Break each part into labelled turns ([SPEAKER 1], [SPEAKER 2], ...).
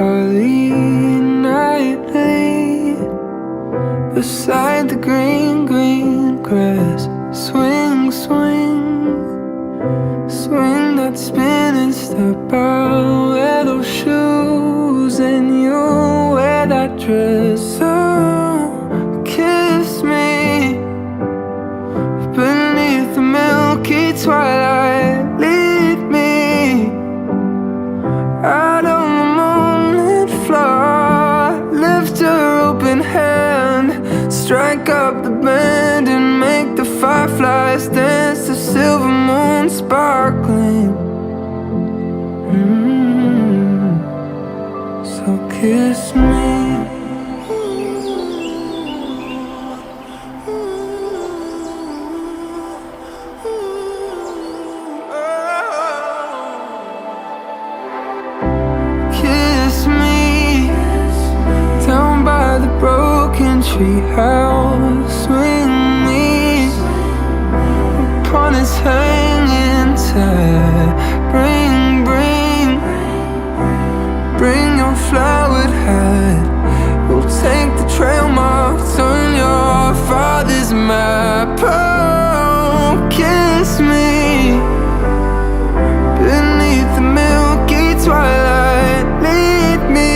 [SPEAKER 1] Holly nightly beside the green, green grass. Swing, swing, swing that spinning step. I'll wear those shoes and you wear that dress. So kiss me beneath the milky twilight. Lead me out on the moonlit floor. Lift your open hand, strike up the band and make the fireflies dance. The silver moon sparkling. So kiss me. Treehouse, swing me upon its hanging tide. Bring, bring, bring your flowered hat. We'll take the trail marks on your father's map. Oh, kiss me beneath the milky twilight. Lead me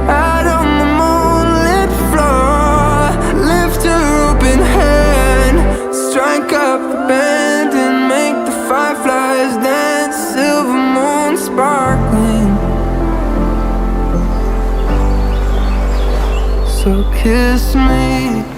[SPEAKER 1] out on the moonlit floor. Lift your open hand, strike up the band and make the fireflies dance. Silver moon sparkling. So kiss me.